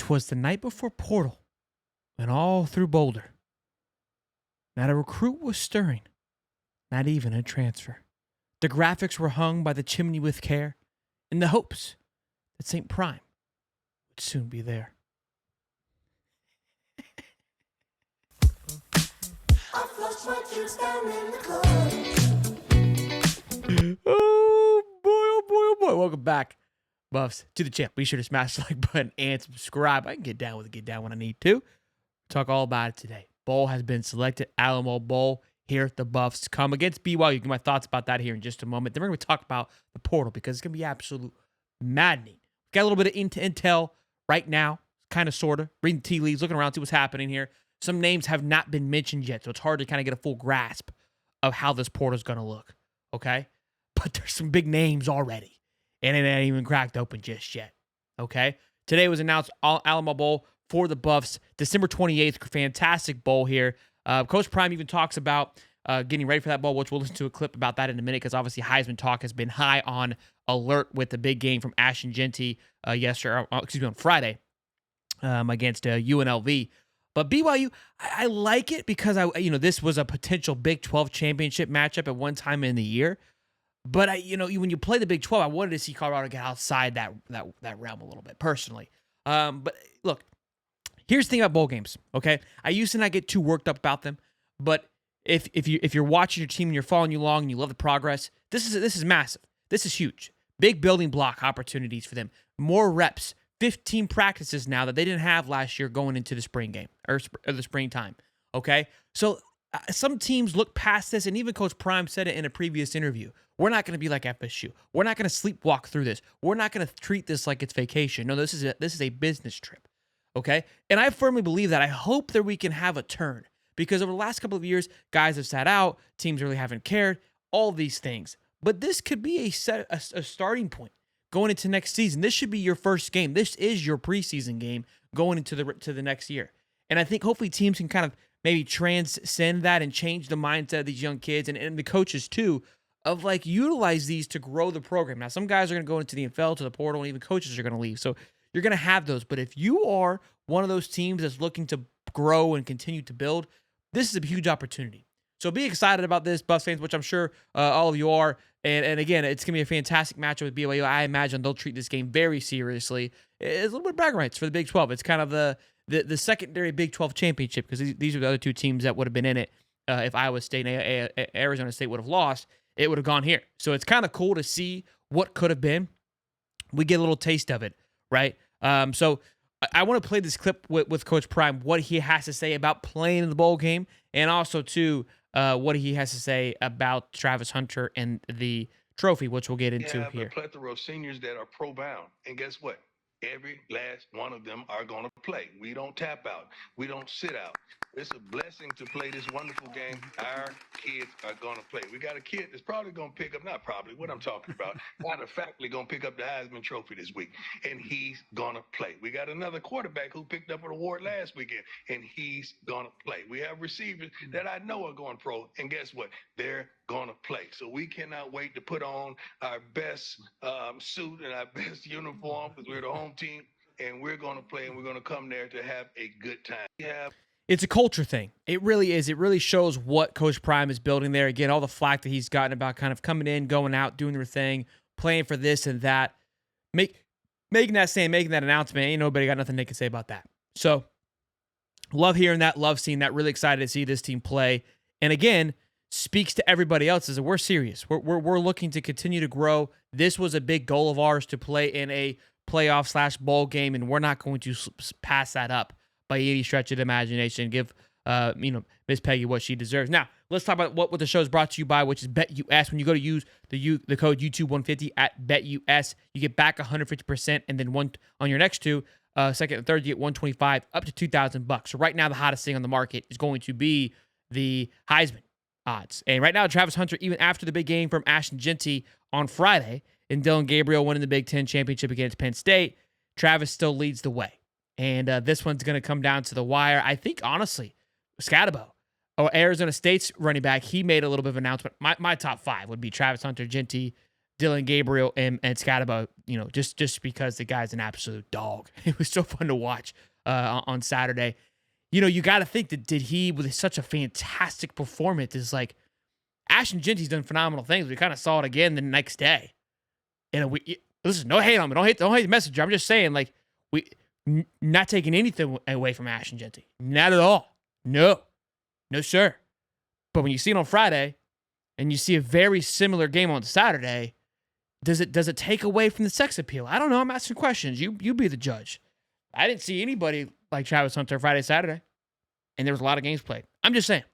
'Twas the night before Portal, and all through Boulder, not a recruit was stirring, not even a transfer. The graphics were hung by the chimney with care, in the hopes that St. Prime would soon be there. I flushed my juice down in the club. Oh boy, oh boy, oh boy. Welcome back, Buffs, to the channel. Be sure to smash the like button and subscribe. I can get down with it, get down when I need to. Talk all about it today. Bowl has been selected. Alamo Bowl. Here, the Buffs come against BYU. Get my thoughts about that here in just a moment. Then we're going to talk about the portal because it's going to be absolute maddening. Got a little bit of intel right now, kind of, sort of. Reading tea leaves, looking around, see what's happening here. Some names have not been mentioned yet, so it's hard to kind of get a full grasp of how this portal is going to look, okay? But there's some big names already, and it ain't even cracked open just yet, okay? Today was announced Alamo Bowl for the Buffs, December 28th. Fantastic bowl here. Coach Prime even talks about getting ready for that bowl, which we'll listen to a clip about that in a minute because obviously Heisman talk has been high on alert with the big game from Ashton Jeanty on Friday against UNLV. But BYU, I like it because this was a potential Big 12 championship matchup at one time in the year. But when you play the Big 12, I wanted to see Colorado get outside that realm a little bit personally. But look, here's the thing about bowl games. Okay, I used to not get too worked up about them, but if you're watching your team and you're following you along and you love the progress, this is massive. This is huge. Big building block opportunities for them. More reps. 15 practices now that they didn't have last year going into the spring game or the springtime. Okay, so some teams look past this, and even Coach Prime said it in a previous interview. We're not going to be like FSU. We're not going to sleepwalk through this. We're not going to treat this like it's vacation. No, this is a business trip. Okay, and I firmly believe that. I hope that we can have a turn because over the last couple of years, guys have sat out. Teams really haven't cared. All these things, but this could be a starting point. Going into next season, this should be your first game. This is your preseason game going into the next year. And I think hopefully teams can kind of maybe transcend that and change the mindset of these young kids and the coaches too, of like utilize these to grow the program. Now, some guys are going to go into the NFL, to the portal, and even coaches are going to leave. So you're going to have those. But if you are one of those teams that's looking to grow and continue to build, this is a huge opportunity. So be excited about this, Buffs fans, which I'm sure all of you are. And again, it's going to be a fantastic matchup with BYU. I imagine they'll treat this game very seriously. It's a little bit of bragging rights for the Big 12. It's kind of the secondary Big 12 championship because these are the other two teams that would have been in it. If Iowa State and Arizona State would have lost, it would have gone here. So it's kind of cool to see what could have been. We get a little taste of it, right? So I want to play this clip with Coach Prime, what he has to say about playing in the bowl game, and also, too, what he has to say about Travis Hunter and the trophy, which we'll get into here. We have a plethora of seniors that are pro-bound, and guess what? Every last one of them are going to play. We don't tap out. We don't sit out. It's a blessing to play this wonderful game. Our kids are going to play. We got a kid that's probably going to pick up, not probably, what I'm talking about, matter of factly going to pick up the Heisman Trophy this week, and he's going to play. We got another quarterback who picked up an award last weekend, and he's going to play. We have receivers that I know are going pro, and guess what? They're going to play. So we cannot wait to put on our best suit and our best uniform because we're the home team, and we're going to play, and we're going to come there to have a good time. It's a culture thing. It really is. It really shows what Coach Prime is building there. Again, all the flack that he's gotten about kind of coming in, going out, doing their thing, playing for this and that, making that announcement. Ain't nobody got nothing they can say about that. So love hearing that, love seeing that, really excited to see this team play. And again, speaks to everybody else is that we're serious. We're looking to continue to grow. This was a big goal of ours to play in a playoff/bowl game, and we're not going to pass that up by any stretch of the imagination. Give Miss Peggy what she deserves. Now, let's talk about what the show is brought to you by, which is BetUS. When you go to use the code YouTube150 at BetUS, you get back 150%, and then one on your next two, second and third, you get 125 up to $2,000. So right now, the hottest thing on the market is going to be the Heisman odds. And right now, Travis Hunter, even after the big game from Ashton Jeanty on Friday, and Dylan Gabriel winning the Big Ten championship against Penn State, Travis still leads the way. And this one's going to come down to the wire. I think, honestly, Scatabo, or Arizona State's running back, he made a little bit of an announcement. My top five would be Travis Hunter, Jeanty, Dylan Gabriel and Scatabo, just because the guy's an absolute dog. It was so fun to watch on Saturday. You got to think that did he, with such a fantastic performance, is like Ashton Genty's done phenomenal things. We kind of saw it again the next day. Listen, no hate on me. Don't hate the messenger. I'm just saying, like, not taking anything away from Ashton Genty. Not at all. No, sir. But when you see it on Friday and you see a very similar game on Saturday, does it take away from the sex appeal? I don't know. I'm asking questions. You be the judge. I didn't see anybody like Travis Hunter Friday, Saturday, and there was a lot of games played. I'm just saying.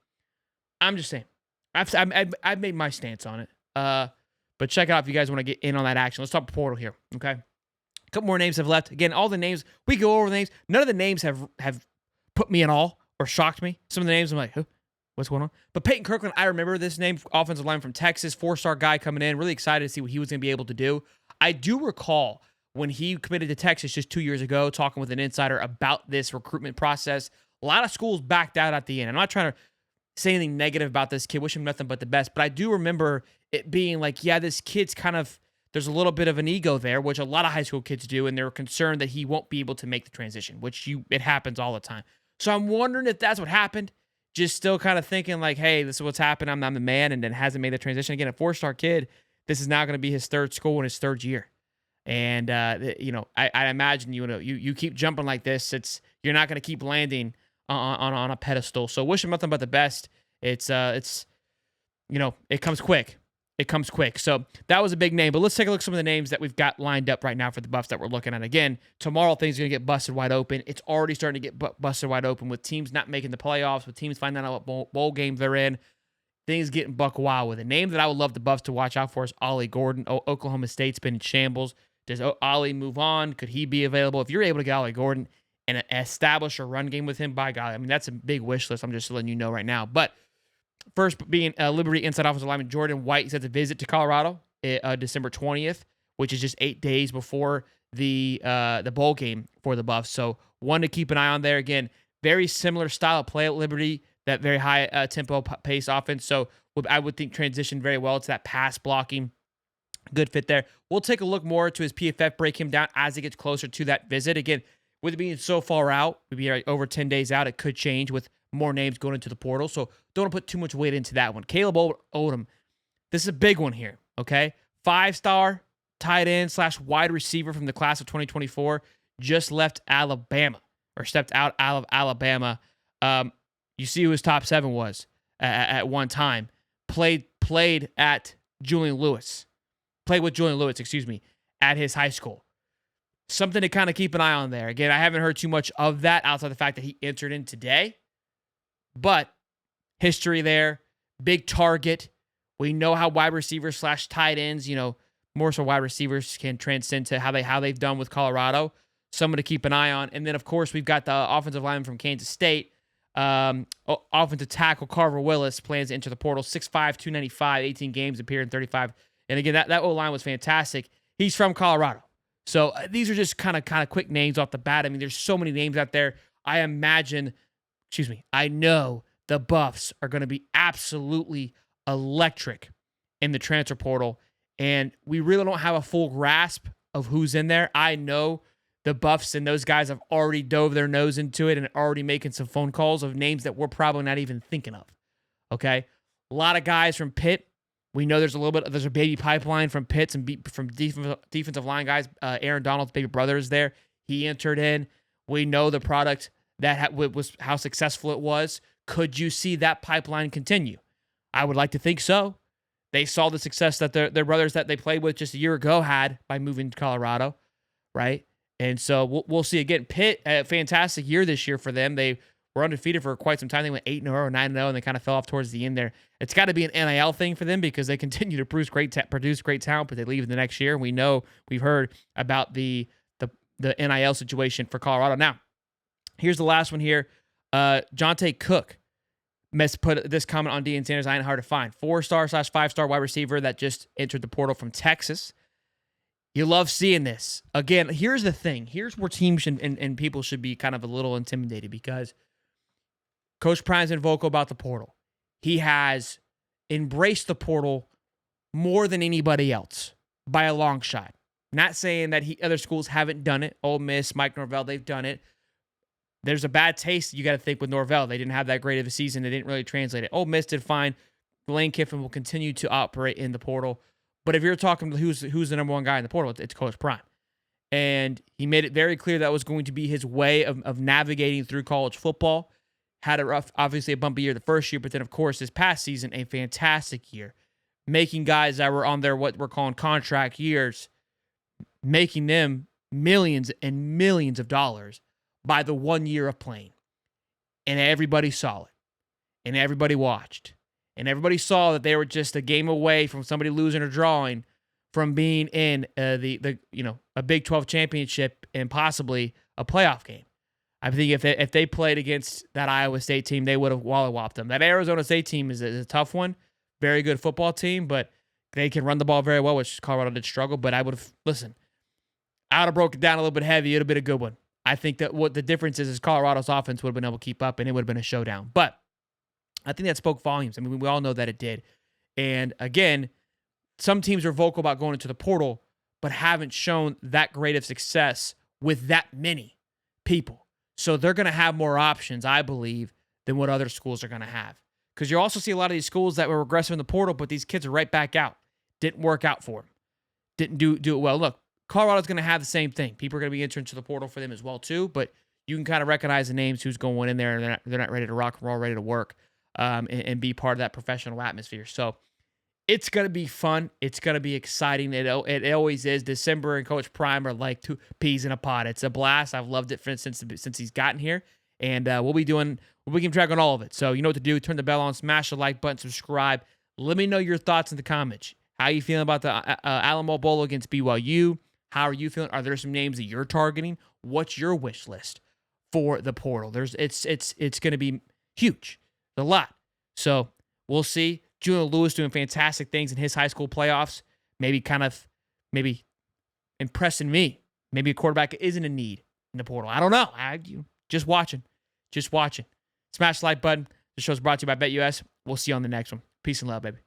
I've made my stance on it. But check it out if you guys want to get in on that action. Let's talk portal here, okay? A couple more names have left. Again, all the names, we go over the names. None of the names have put me in awe or shocked me. Some of the names, I'm like, who? What's going on? But Peyton Kirkland, I remember this name, offensive line from Texas, 4-star guy coming in. Really excited to see what he was going to be able to do. I do recall when he committed to Texas just 2 years ago, talking with an insider about this recruitment process. A lot of schools backed out at the end. I'm not trying to say anything negative about this kid. Wish him nothing but the best. But I do remember it being like, yeah, this kid's kind of, there's a little bit of an ego there, which a lot of high school kids do, and they're concerned that he won't be able to make the transition, which it happens all the time. So I'm wondering if that's what happened. Just still kind of thinking like, hey, this is what's happened. I'm the man, and then hasn't made the transition. Again, a 4-star kid, this is now going to be his third school in his third year. And, I imagine, you keep jumping like this, you're not going to keep landing on a pedestal. So wish him nothing but the best. It comes quick. It comes quick. So that was a big name. But let's take a look at some of the names that we've got lined up right now for the Buffs that we're looking at. Again, tomorrow things are going to get busted wide open. It's already starting to get busted wide open with teams not making the playoffs, with teams finding out what bowl games they're in. Things getting buck wild with. A name that I would love the Buffs to watch out for is Ollie Gordon. Oklahoma State's been in shambles. Does Ollie move on? Could he be available? If you're able to get Ollie Gordon and establish a run game with him, by God, I mean, that's a big wish list. I'm just letting you know right now. But first being Liberty inside offensive lineman Jordan White sets a visit to Colorado December 20th, which is just 8 days before the bowl game for the Buffs. So one to keep an eye on there. Again, very similar style of play at Liberty, that very high tempo pace offense. So I would think transition very well to that pass blocking. Good fit there. We'll take a look more to his PFF, break him down as it gets closer to that visit. Again, with it being so far out, maybe over 10 days out, it could change with more names going into the portal. So don't put too much weight into that one. Caleb Odom, this is a big one here, okay? 5-star tight end / wide receiver from the class of 2024, just left Alabama, or stepped out of Alabama. You see who his top 7 was at one time. Played at Julian Lewis. Played with Julian Lewis, at his high school. Something to kind of keep an eye on there. Again, I haven't heard too much of that outside the fact that he entered in today. But history there, big target. We know how wide receivers / tight ends, more so wide receivers can transcend to how they've done with Colorado. Someone to keep an eye on. And then, of course, we've got the offensive lineman from Kansas State. Offensive tackle Carver Willis plans to enter the portal. 6'5", 295, 18 games, appeared in 35. And again, that O-line was fantastic. He's from Colorado. So these are just kind of quick names off the bat. I mean, there's so many names out there. I know the Buffs are going to be absolutely electric in the transfer portal. And we really don't have a full grasp of who's in there. I know the Buffs and those guys have already dove their nose into it and already making some phone calls of names that we're probably not even thinking of. Okay? A lot of guys from Pitt. We know there's a baby pipeline from Pitts and from defensive line guys. Aaron Donald's baby brother is there. He entered in. We know the product that was how successful it was. Could you see that pipeline continue? I would like to think so. They saw the success that their brothers that they played with just a year ago had by moving to Colorado, right? And so we'll see. Again, Pitt, a fantastic year this year for them. They were undefeated for quite some time. They went 8-0 or 9-0, and they kind of fell off towards the end there. It's got to be an NIL thing for them because they continue to produce great talent, but they leave in the next year. And we've heard about the NIL situation for Colorado. Now, here's the last one here. Jonte Cook put this comment on Deion Sanders. I ain't hard to find. 4-star / 5-star wide receiver that just entered the portal from Texas. You love seeing this. Again, here's the thing. Here's where teams and people should be kind of a little intimidated because Coach Prime's been vocal about the portal. He has embraced the portal more than anybody else. by a long shot. Not saying that other schools haven't done it. Ole Miss, Mike Norvell, they've done it. There's a bad taste, you got to think, with Norvell. They didn't have that great of a season. They didn't really translate it. Ole Miss did fine. Lane Kiffin will continue to operate in the portal. But if you're talking who's the number one guy in the portal, it's Coach Prime. And he made it very clear that was going to be his way of navigating through college football. Had a rough, obviously a bumpy year the first year, but then, of course, this past season, a fantastic year. Making guys that were on their what we're calling contract years, making them millions and millions of dollars by the 1 year of playing. And everybody saw it. And everybody watched. And everybody saw that they were just a game away from somebody losing or drawing from being in a Big 12 championship and possibly a playoff game. I think if they played against that Iowa State team, they would have wallowed them. That Arizona State team is a tough one. Very good football team, but they can run the ball very well, which Colorado did struggle. But I would have, I would have broke it down a little bit heavy. It would have been a good one. I think that what the difference is Colorado's offense would have been able to keep up, and it would have been a showdown. But I think that spoke volumes. I mean, we all know that it did. And again, some teams are vocal about going into the portal, but haven't shown that great of success with that many people. So they're going to have more options, I believe, than what other schools are going to have. Because you also see a lot of these schools that were regressive in the portal, but these kids are right back out. Didn't work out for them. Didn't do it well. Look, Colorado's going to have the same thing. People are going to be entering to the portal for them as well, too. But you can kind of recognize the names who's going in there, and they're not ready to rock and roll, ready to work, and be part of that professional atmosphere. So it's going to be fun. It's going to be exciting. It always is. December and Coach Prime are like two peas in a pod. It's a blast. I've loved it since he's gotten here. And we'll be keeping track on all of it. So you know what to do. Turn the bell on, smash the like button, subscribe. Let me know your thoughts in the comments. How are you feeling about the Alamo Bowl against BYU? How are you feeling? Are there some names that you're targeting? What's your wish list for the portal? It's going to be huge. It's a lot. So we'll see. Julian Lewis doing fantastic things in his high school playoffs. Maybe impressing me. Maybe a quarterback isn't in need in the portal. I don't know. Just watching. Smash the like button. The show's brought to you by BetUS. We'll see you on the next one. Peace and love, baby.